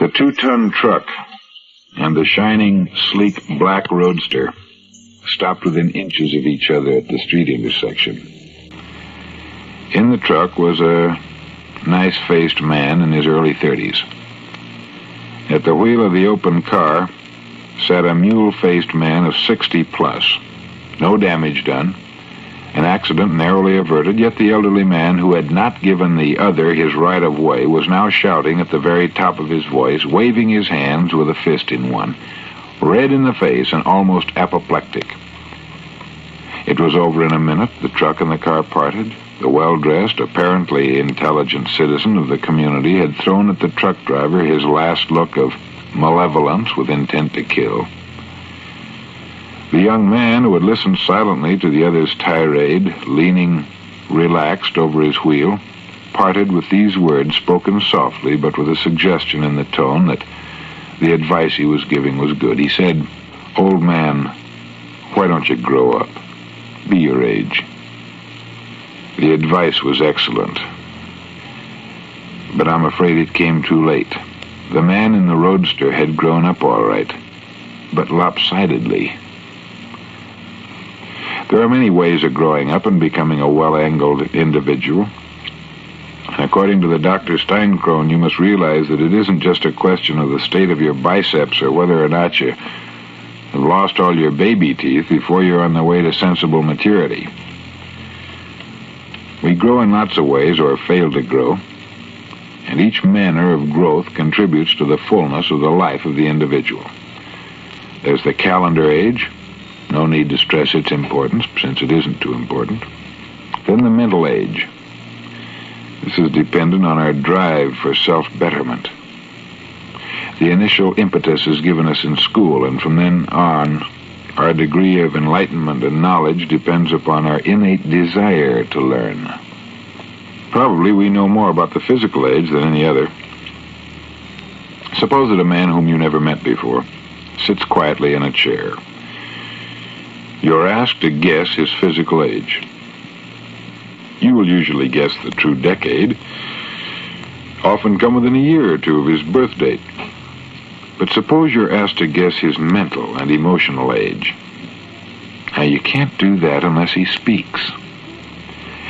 The 2-ton truck and the shining, sleek black roadster stopped within inches of each other at the street intersection. In the truck was a nice-faced man in his early 30s. At the wheel of the open car sat a mule-faced man of 60-plus. No damage done, an accident narrowly averted, yet the elderly man who had not given the other his right-of-way was now shouting at the very top of his voice, waving his hands with a fist in one, red in the face and almost apoplectic. It was over in a minute. The truck and the car parted. The well-dressed, apparently intelligent citizen of the community had thrown at the truck driver his last look of malevolence with intent to kill. The young man, who had listened silently to the other's tirade, leaning relaxed over his wheel, parted with these words spoken softly but with a suggestion in the tone that the advice he was giving was good. He said, "Old man, why don't you grow up? Be your age." The advice was excellent, but I'm afraid it came too late. The man in the roadster had grown up all right, but lopsidedly. There are many ways of growing up and becoming a well-angled individual. According to the Dr. Steinkron, you must realize that it isn't just a question of the state of your biceps or whether or not you have lost all your baby teeth before you're on the way to sensible maturity. We grow in lots of ways or fail to grow, and each manner of growth contributes to the fullness of the life of the individual. There's the calendar age. No need to stress its importance, since it isn't too important. Then the mental age. This is dependent on our drive for self-betterment. The initial impetus is given us in school, and from then on, our degree of enlightenment and knowledge depends upon our innate desire to learn. Probably we know more about the physical age than any other. Suppose that a man whom you never met before sits quietly in a chair. You're asked to guess his physical age. You will usually guess the true decade, often come within a year or two of his birth date. But suppose you're asked to guess his mental and emotional age. Now, you can't do that unless he speaks.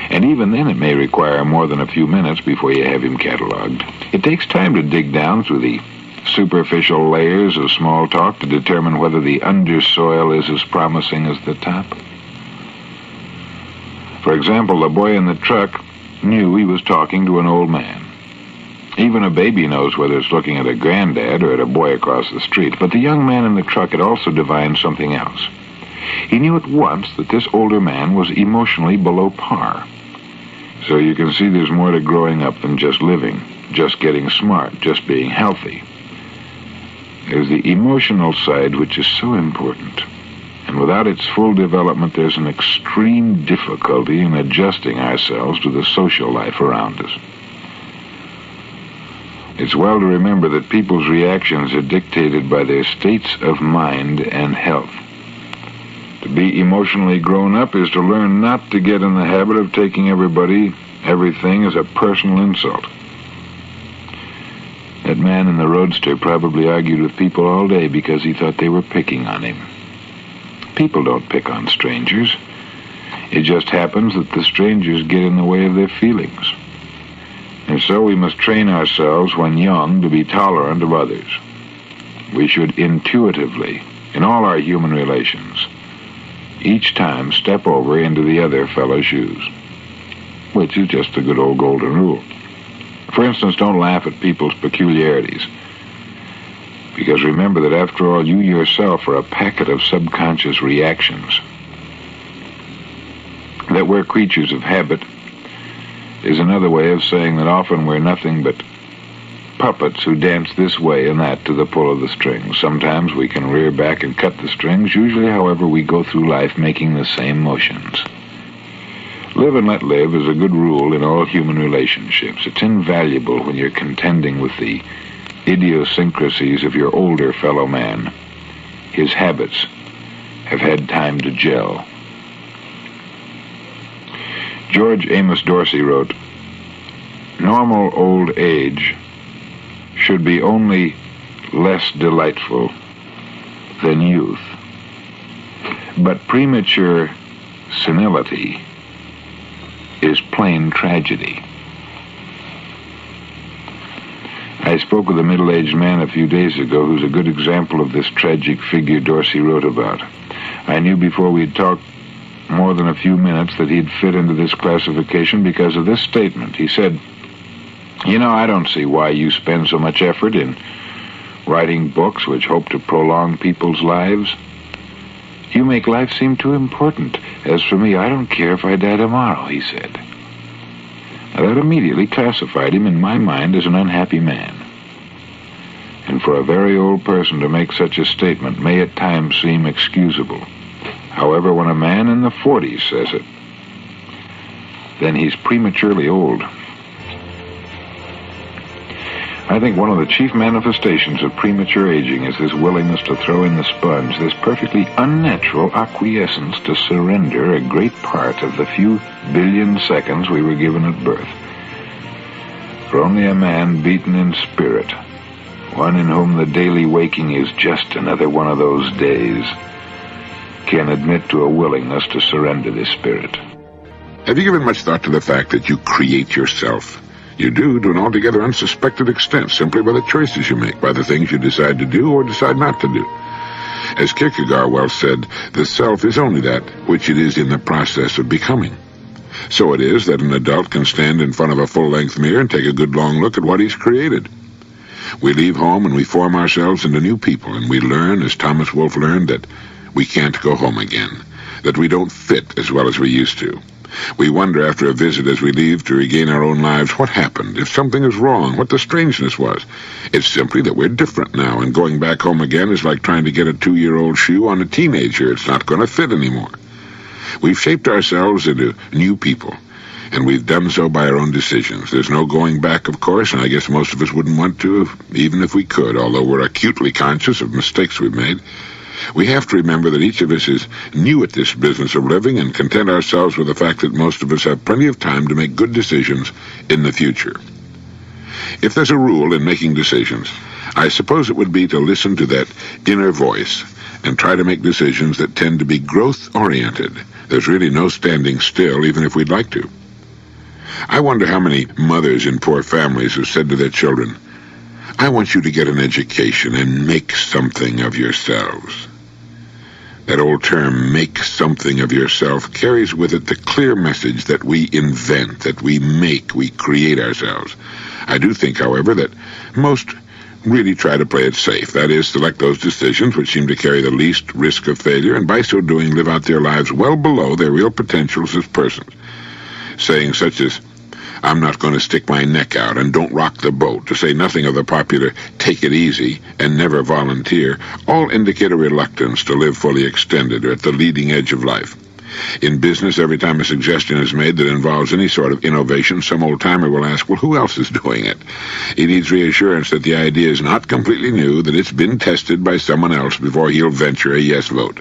And even then it may require more than a few minutes before you have him cataloged. It takes time to dig down through the superficial layers of small talk to determine whether the undersoil is as promising as the top. For example, the boy in the truck knew he was talking to an old man. Even a baby knows whether it's looking at a granddad or at a boy across the street. But the young man in the truck had also divined something else. He knew at once that this older man was emotionally below par. So you can see there's more to growing up than just living, just getting smart, just being healthy. There's the emotional side, which is so important. And without its full development, there's an extreme difficulty in adjusting ourselves to the social life around us. It's well to remember that people's reactions are dictated by their states of mind and health. To be emotionally grown up is to learn not to get in the habit of taking everything as a personal insult. That man in the roadster probably argued with people all day because he thought they were picking on him. People don't pick on strangers. It just happens that the strangers get in the way of their feelings. And so we must train ourselves when young to be tolerant of others. We should intuitively, in all our human relations, each time step over into the other fellow's shoes, which is just a good old golden rule. For instance, don't laugh at people's peculiarities, because remember that after all, you yourself are a packet of subconscious reactions. That we're creatures of habit is another way of saying that often we're nothing but puppets who dance this way and that to the pull of the strings. Sometimes we can rear back and cut the strings. Usually, however, we go through life making the same motions. Live and let live is a good rule in all human relationships. It's invaluable when you're contending with the idiosyncrasies of your older fellow man. His habits have had time to gel. George Amos Dorsey wrote, "Normal old age should be only less delightful than youth. But premature senility is plain tragedy. I spoke with a middle-aged man a few days ago who's a good example of this tragic figure Dorsey wrote about. I knew before we'd talked more than a few minutes that he'd fit into this classification because of this statement. He said, "You know, I don't see why you spend so much effort in writing books which hope to prolong people's lives. You make life seem too important. As for me, I don't care if I die tomorrow," he said. Now, that immediately classified him in my mind as an unhappy man. And for a very old person to make such a statement may at times seem excusable. However, when a man in the 40s says it, then he's prematurely old. I think one of the chief manifestations of premature aging is this willingness to throw in the sponge, this perfectly unnatural acquiescence to surrender a great part of the few billion seconds we were given at birth. For only a man beaten in spirit, one in whom the daily waking is just another one of those days, can admit to a willingness to surrender this spirit. Have you given much thought to the fact that you create yourself? You do to an altogether unsuspected extent, simply by the choices you make, by the things you decide to do or decide not to do. As Kierkegaard well said, the self is only that which it is in the process of becoming. So it is that an adult can stand in front of a full-length mirror and take a good long look at what he's created. We leave home and we form ourselves into new people, and we learn, as Thomas Wolfe learned, that we can't go home again, that we don't fit as well as we used to. We wonder after a visit as we leave to regain our own lives what happened, if something is wrong, what the strangeness was. It's simply that we're different now, and going back home again is like trying to get a 2-year-old shoe on a teenager. It's not going to fit anymore. We've shaped ourselves into new people, and we've done so by our own decisions. There's no going back, of course, and I guess most of us wouldn't want to, even if we could, although we're acutely conscious of mistakes we've made. We have to remember that each of us is new at this business of living and content ourselves with the fact that most of us have plenty of time to make good decisions in the future. If there's a rule in making decisions, I suppose it would be to listen to that inner voice and try to make decisions that tend to be growth-oriented. There's really no standing still, even if we'd like to. I wonder how many mothers in poor families have said to their children, "I want you to get an education and make something of yourselves." That old term, make something of yourself, carries with it the clear message that we invent, that we make, we create ourselves. I do think, however, that most really try to play it safe. That is, select those decisions which seem to carry the least risk of failure, and by so doing live out their lives well below their real potentials as persons. Saying such as, "I'm not going to stick my neck out," and "don't rock the boat," to say nothing of the popular "take it easy" and "never volunteer," all indicate a reluctance to live fully extended or at the leading edge of life. In business, every time a suggestion is made that involves any sort of innovation, some old-timer will ask, "Well, who else is doing it?" He needs reassurance that the idea is not completely new, that it's been tested by someone else before he'll venture a yes vote.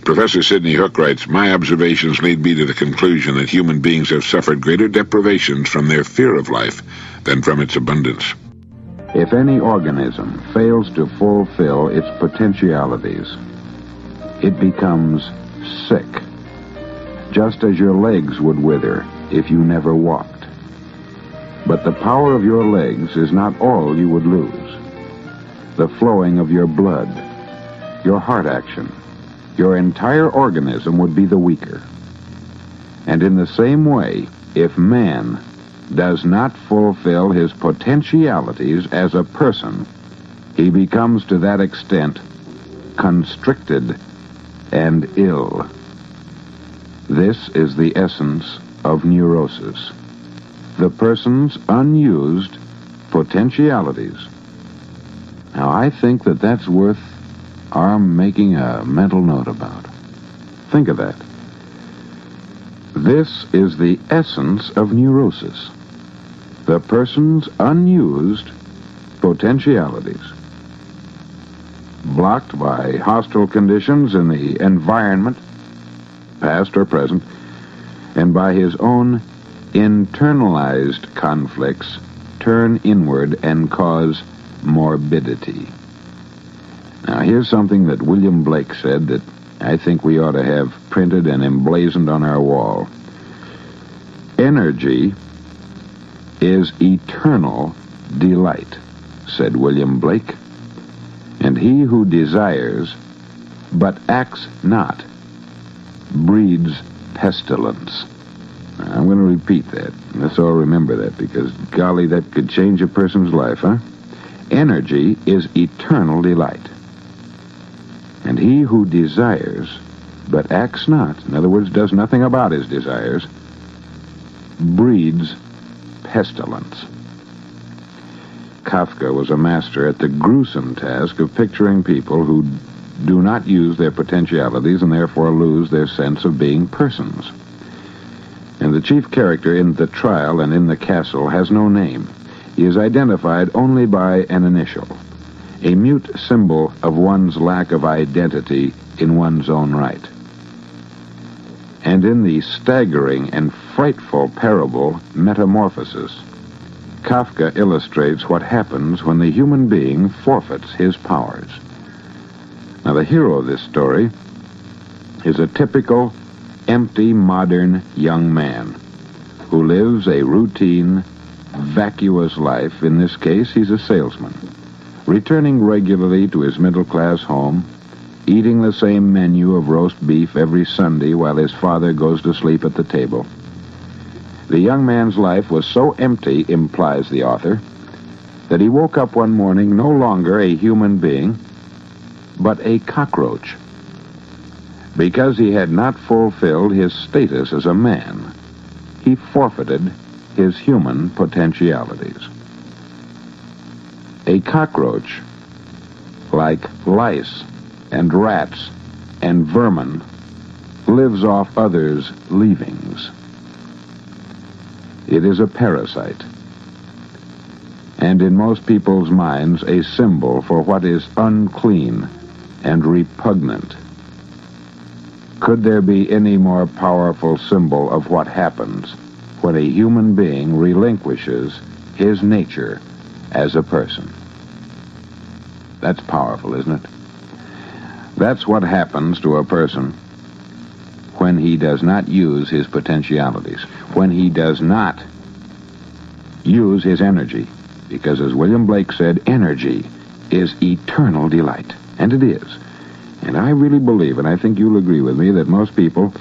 Professor Sidney Hook writes, "My observations lead me to the conclusion that human beings have suffered greater deprivations from their fear of life than from its abundance." If any organism fails to fulfill its potentialities, it becomes sick, just as your legs would wither if you never walked. But the power of your legs is not all you would lose. The flowing of your blood, your heart action, your entire organism would be the weaker. And in the same way, if man does not fulfill his potentialities as a person, he becomes to that extent constricted and ill. This is the essence of neurosis. The person's unused potentialities. Now, I think that that's worth our making a mental note about. Think of that. This is the essence of neurosis. The person's unused potentialities. Blocked by hostile conditions in the environment, past or present, and by his own internalized conflicts turn inward and cause morbidity. Now, here's something that William Blake said that I think we ought to have printed and emblazoned on our wall. Energy is eternal delight, said William Blake, and he who desires but acts not breeds pestilence. Now, I'm going to repeat that. Let's all remember that, because, golly, that could change a person's life, huh? Energy is eternal delight. And he who desires but acts not, in other words, does nothing about his desires, breeds pestilence. Kafka was a master at the gruesome task of picturing people who do not use their potentialities and therefore lose their sense of being persons. And the chief character in The Trial and in the Castle has no name. He is identified only by an initial, a mute symbol of one's lack of identity in one's own right. And in the staggering and frightful parable Metamorphosis, Kafka illustrates what happens when the human being forfeits his powers. Now, the hero of this story is a typical, empty, modern young man who lives a routine, vacuous life. In this case, he's a salesman, returning regularly to his middle-class home, eating the same menu of roast beef every Sunday while his father goes to sleep at the table. The young man's life was so empty, implies the author, that he woke up one morning no longer a human being, but a cockroach. Because he had not fulfilled his status as a man, he forfeited his human potentialities. A cockroach, like lice and rats and vermin, lives off others' leavings. It is a parasite, and in most people's minds a symbol for what is unclean and repugnant. Could there be any more powerful symbol of what happens when a human being relinquishes his nature as a person? That's powerful, isn't it? That's what happens to a person when he does not use his potentialities, when he does not use his energy. Because, as William Blake said, energy is eternal delight. And it is. And I really believe, and I think you'll agree with me, that most people,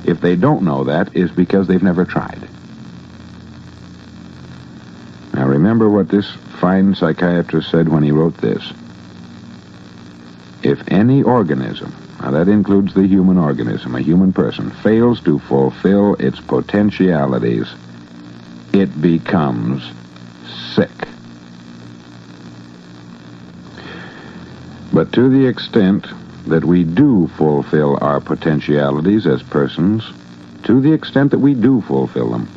if they don't know that, is because they've never tried. Now, remember what this fine psychiatrist said when he wrote this. If any organism, now that includes the human organism, a human person, fails to fulfill its potentialities, it becomes sick. But to the extent that we do fulfill our potentialities as persons, to the extent that we do fulfill them,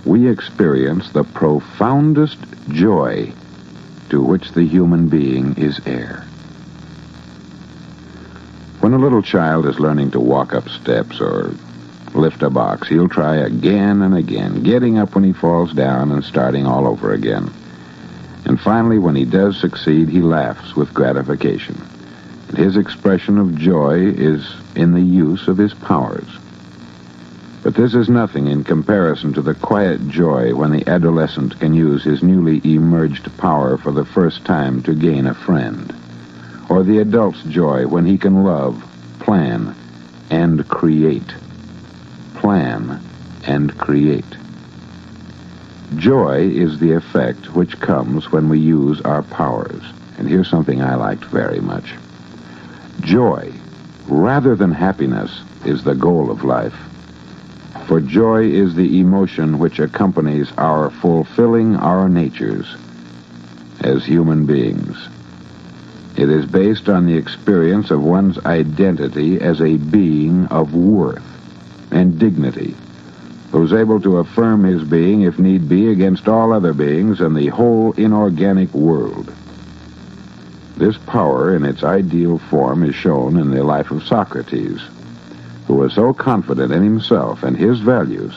we experience the profoundest joy to which the human being is heir. When a little child is learning to walk up steps or lift a box, he'll try again and again, getting up when he falls down and starting all over again. And finally, when he does succeed, he laughs with gratification. And his expression of joy is in the use of his powers. But this is nothing in comparison to the quiet joy when the adolescent can use his newly emerged power for the first time to gain a friend, or the adult's joy when he can love, plan, and create. Plan and create. Joy is the effect which comes when we use our powers. And here's something I liked very much. Joy, rather than happiness, is the goal of life. For joy is the emotion which accompanies our fulfilling our natures as human beings. It is based on the experience of one's identity as a being of worth and dignity, who's able to affirm his being, if need be, against all other beings and the whole inorganic world. This power, in its ideal form, is shown in the life of Socrates, who was so confident in himself and his values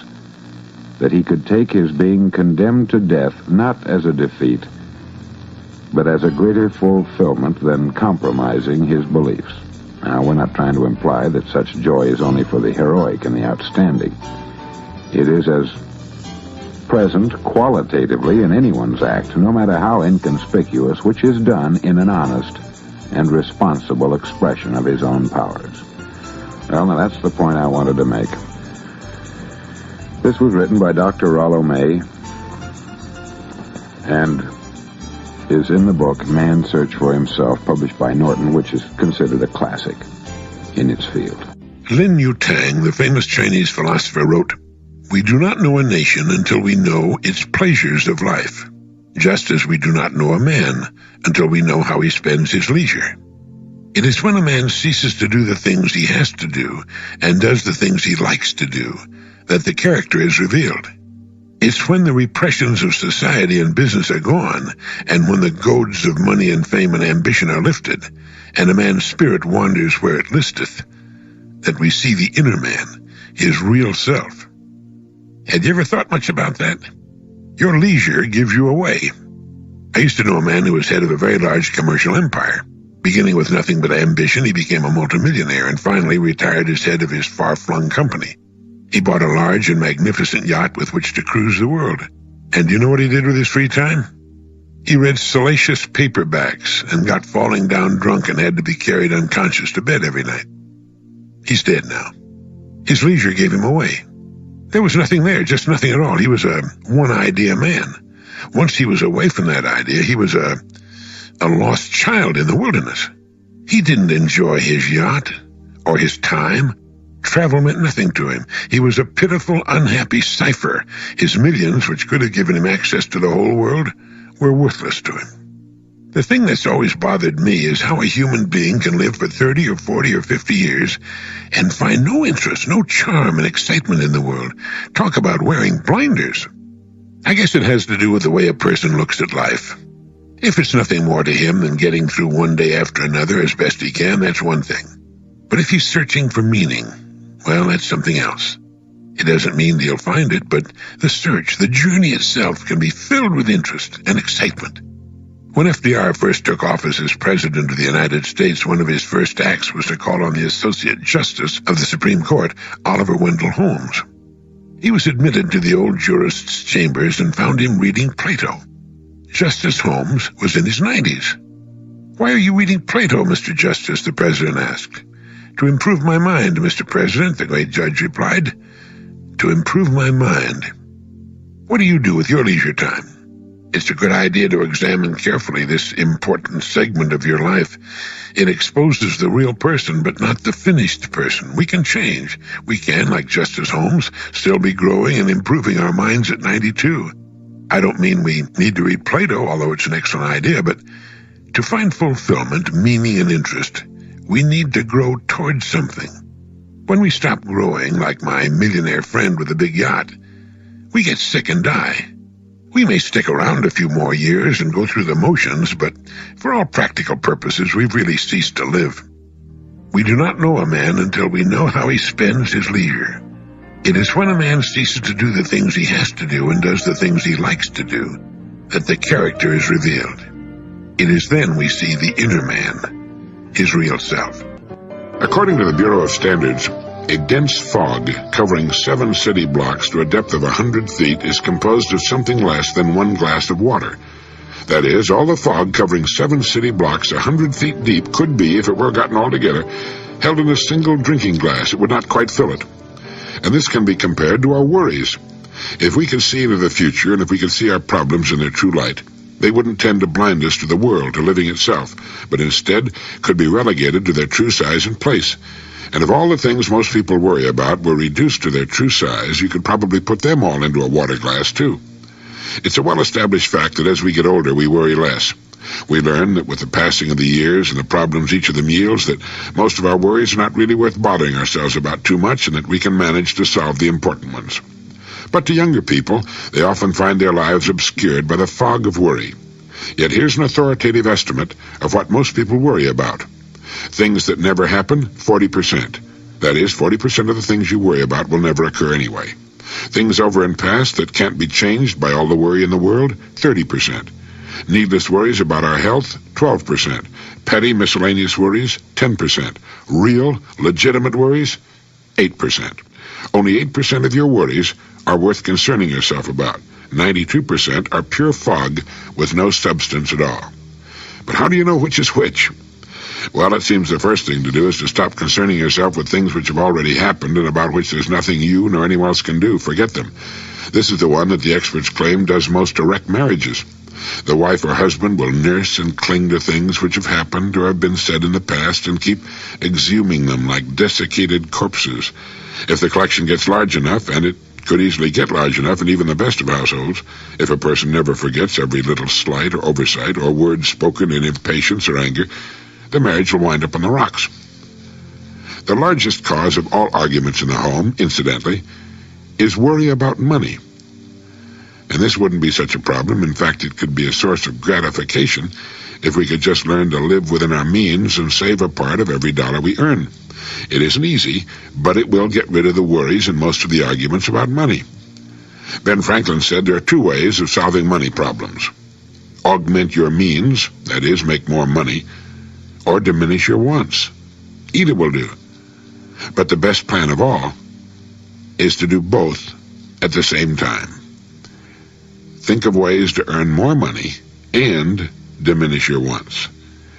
that he could take his being condemned to death not as a defeat, but as a greater fulfillment than compromising his beliefs. Now, we're not trying to imply that such joy is only for the heroic and the outstanding. It is as present qualitatively in anyone's act, no matter how inconspicuous, which is done in an honest and responsible expression of his own powers. Well, now that's the point I wanted to make. This was written by Dr. Rollo May and is in the book Man's Search for Himself, published by Norton, which is considered a classic in its field. Lin Yutang, the famous Chinese philosopher, wrote, "We do not know a nation until we know its pleasures of life, just as we do not know a man until we know how he spends his leisure. It is when a man ceases to do the things he has to do and does the things he likes to do that the character is revealed. It's when the repressions of society and business are gone, and when the goads of money and fame and ambition are lifted, and a man's spirit wanders where it listeth, that we see the inner man, his real self." Had you ever thought much about that? Your leisure gives you away. I used to know a man who was head of a very large commercial empire. Beginning with nothing but ambition, he became a multimillionaire and finally retired as head of his far-flung company. He bought a large and magnificent yacht with which to cruise the world. And do you know what he did with his free time? He read salacious paperbacks and got falling down drunk and had to be carried unconscious to bed every night. He's dead now. His leisure gave him away. There was nothing there, just nothing at all. He was a one-idea man. Once he was away from that idea, he was a lost child in the wilderness. He didn't enjoy his yacht or his time. Travel meant nothing to him. He was a pitiful, unhappy cipher. His millions, which could have given him access to the whole world, were worthless to him. The thing that's always bothered me is how a human being can live for 30 or 40 or 50 years and find no interest, no charm and excitement in the world. Talk about wearing blinders. I guess it has to do with the way a person looks at life. If it's nothing more to him than getting through one day after another as best he can, that's one thing. But if he's searching for meaning, well, that's something else. It doesn't mean he'll find it, but the search, the journey itself, can be filled with interest and excitement. When FDR first took office as President of the United States, one of his first acts was to call on the Associate Justice of the Supreme Court, Oliver Wendell Holmes. He was admitted to the old jurist's chambers and found him reading Plato. Justice Holmes was in his 90s. "Why are you reading Plato, Mr. Justice?" the President asked. "To improve my mind, Mr. President," the great judge replied. "To improve my mind. What do you do with your leisure time? It's a good idea to examine carefully this important segment of your life. It exposes the real person, but not the finished person. We can change. We can, like Justice Holmes, still be growing and improving our minds at 92. I don't mean we need to read Plato, although it's an excellent idea, but to find fulfillment, meaning, and interest, we need to grow towards something. When we stop growing, like my millionaire friend with the big yacht, we get sick and die. We may stick around a few more years and go through the motions, but for all practical purposes, we've really ceased to live. We do not know a man until we know how he spends his leisure. It is when a man ceases to do the things he has to do and does the things he likes to do that the character is revealed. It is then we see the inner man, his real self. According to the Bureau of Standards, a dense fog covering 7 city blocks to a depth of 100 feet is composed of something less than 1 glass of water. That is, all the fog covering 7 city blocks 100 feet deep could be, if it were gotten all together, held in a single drinking glass. It would not quite fill it. And this can be compared to our worries. If we could see into the future, and if we could see our problems in their true light, they wouldn't tend to blind us to the world, to living itself, but instead could be relegated to their true size and place. And if all the things most people worry about were reduced to their true size, you could probably put them all into a water glass, too. It's a well-established fact that as we get older, we worry less. We learn that with the passing of the years and the problems each of them yields, that most of our worries are not really worth bothering ourselves about too much, and that we can manage to solve the important ones. But to younger people, they often find their lives obscured by the fog of worry. Yet here's an authoritative estimate of what most people worry about. Things that never happen, 40%. That is, 40% of the things you worry about will never occur anyway. Things over and past that can't be changed by all the worry in the world, 30%. Needless worries about our health, 12%. Petty miscellaneous worries, 10%. Real, legitimate worries, 8%. Only 8% of your worries are worth concerning yourself about. 92% are pure fog with no substance at all. But how do you know which is which? Well, it seems the first thing to do is to stop concerning yourself with things which have already happened and about which there's nothing you nor anyone else can do. Forget them. This is the one that the experts claim does most to wreck marriages. The wife or husband will nurse and cling to things which have happened or have been said in the past and keep exhuming them like desiccated corpses. If the collection gets large enough, and it could easily get large enough in even the best of households, if a person never forgets every little slight or oversight or word spoken in impatience or anger, the marriage will wind up on the rocks. The largest cause of all arguments in the home, incidentally, is worry about money. And this wouldn't be such a problem. In fact, it could be a source of gratification if we could just learn to live within our means and save a part of every dollar we earn. It isn't easy, but it will get rid of the worries and most of the arguments about money. Ben Franklin said there are two ways of solving money problems. Augment your means, that is, make more money, or diminish your wants. Either will do. But the best plan of all is to do both at the same time. Think of ways to earn more money and diminish your wants.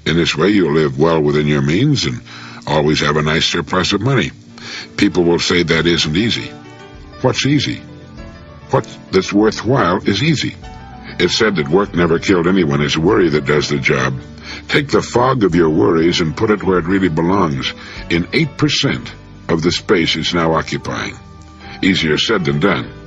In this way, you'll live well within your means and always have a nice surplus of money. People will say that isn't easy. What's easy? What that's worthwhile is easy. It's said that work never killed anyone. It's worry that does the job. Take the fog of your worries and put it where it really belongs, in 8% of the space it's now occupying. Easier said than done.